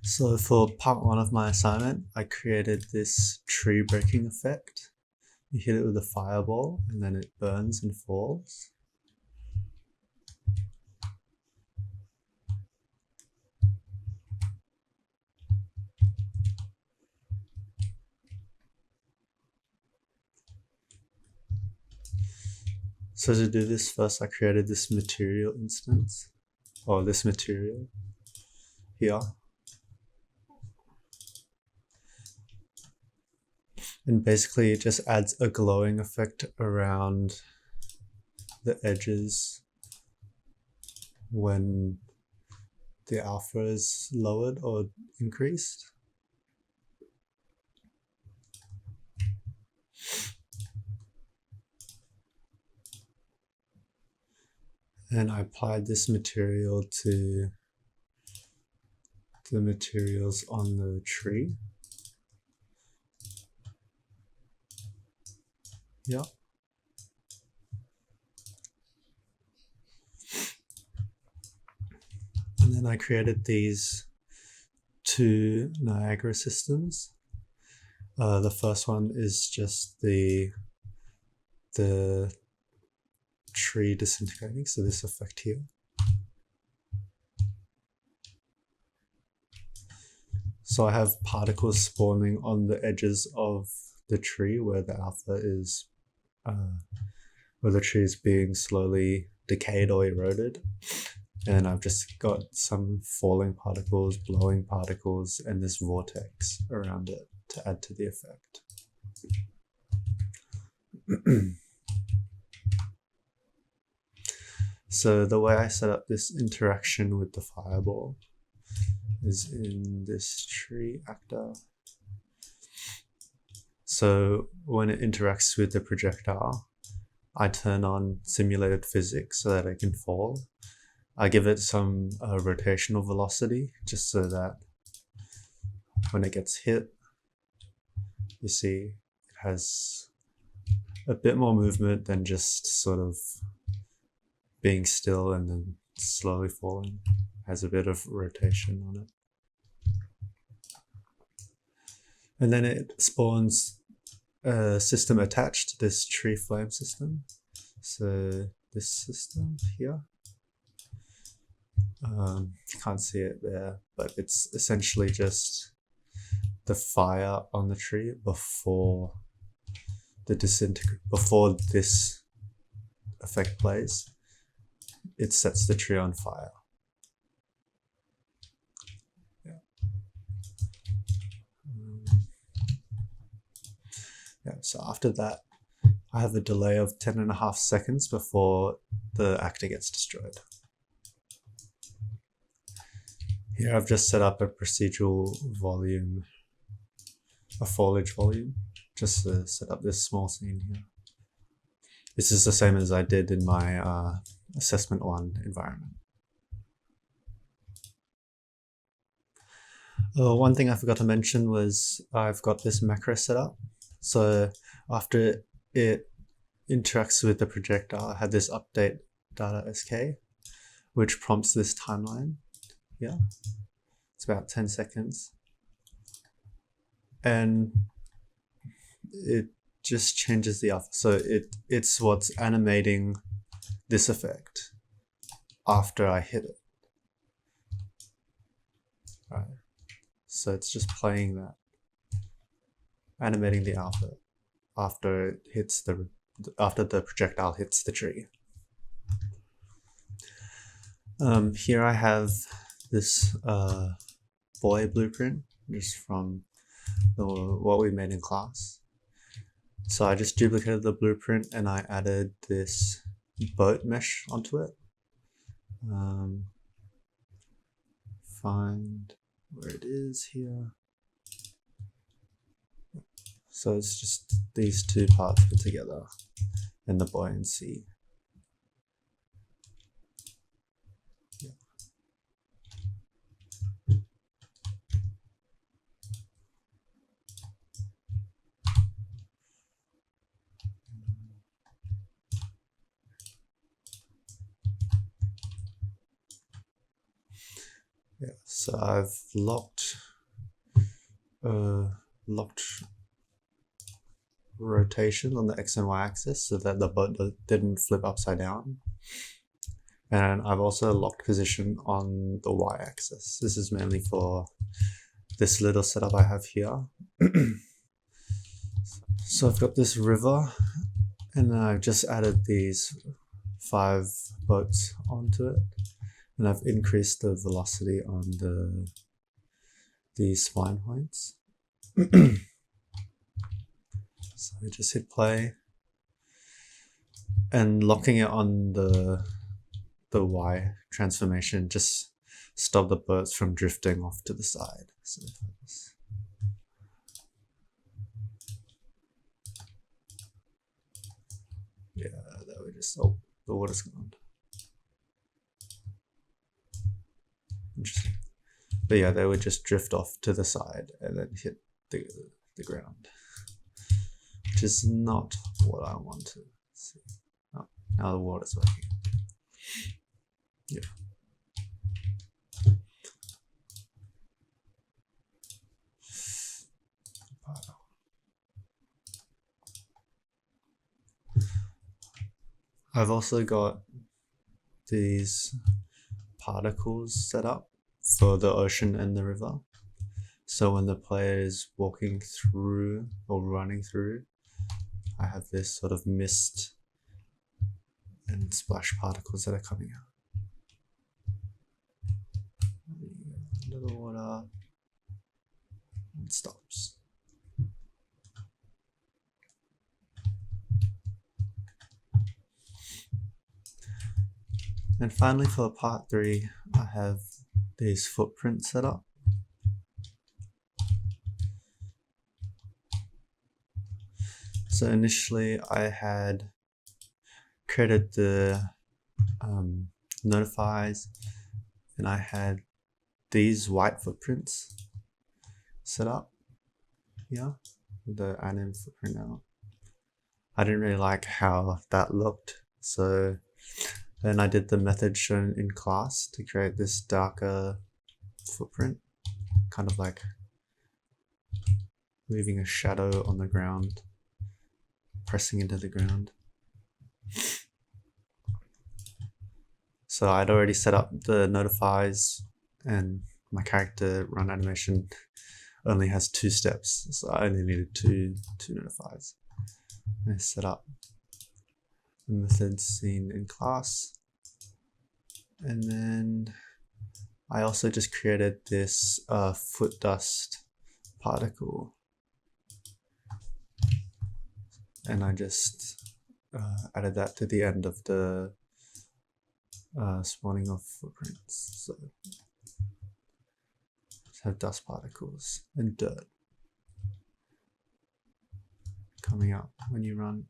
So for part one of my assignment, I created this tree breaking effect. You hit it with a fireball and then it burns and falls. So to do this, first I created this material instance, or this material here. And basically it just adds a glowing effect around the edges when the alpha is lowered or increased. And I applied this material to the materials on the tree. Yeah. And then I created these two Niagara systems. The first one is just the tree disintegrating, so this effect here. So I have particles spawning on the edges of the tree where the alpha is, where the tree is being slowly decayed or eroded. And I've just got some falling particles, blowing particles, and this vortex around it to add to the effect. So the way I set up this interaction with the fireball is in this tree actor. So when it interacts with the projectile, I turn on simulated physics so that it can fall. I give it some rotational velocity just so that when it gets hit, you see it has a bit more movement than just sort of being still and then slowly falling. It has a bit of rotation on it. And then it spawns a system attached to this tree flame system. So this system here, you can't see it there, but it's essentially just the fire on the tree before before this effect plays. It sets the tree on fire. Yeah, so after that, I have a delay of 10.5 seconds before the actor gets destroyed. Here I've just set up a procedural volume, a foliage volume, just to set up this small scene here. This is the same as I did in my assessment 1 environment. One thing I forgot to mention was I've got this macro set up. So after it interacts with the projectile, I have this update data sk, which prompts this timeline. Yeah, it's about 10 seconds. And it just changes the alpha. So it's what's animating this effect after I hit it. Right. So it's just playing that, animating the alpha after it hits after the projectile hits the tree. Here I have this boy blueprint just from what we made in class. So I just duplicated the blueprint and I added this boat mesh onto it. Find where it is here. So it's just these two parts put together and the buoyancy. Yeah. Yeah, so I've locked rotation on the X and Y axis so that the boat didn't flip upside down. And I've also locked position on the Y axis. This is mainly for this little setup I have here. So I've got this river, and I've just added these 5 boats onto it, and I've increased the velocity on these spline points. So I just hit play, and locking it on the Y transformation just stop the boats from drifting off to the side. So yeah, that would just, oh, the water's gone. Interesting. But yeah, they would just drift off to the side and then hit the ground, which is not what I want to see. Oh, now the water's working. Yeah. I've also got these particles set up for the ocean and the river. So when the player is walking through or running through, I have this sort of mist and splash particles that are coming out. Under the water, and stops. And finally, for part 3, I have these footprints set up. So initially, I had created the notifies, and I had these white footprints set up here, the anim footprint now. I didn't really like how that looked, so then I did the method shown in class to create this darker footprint, kind of like leaving a shadow on the ground, pressing into the ground. So I'd already set up the notifies, and my character run animation only has 2 steps, so I only needed two notifies. I set up the methods seen in class, and then I also just created this foot dust particle, and I just added that to the end of the spawning of footprints. So have dust particles and dirt coming up when you run.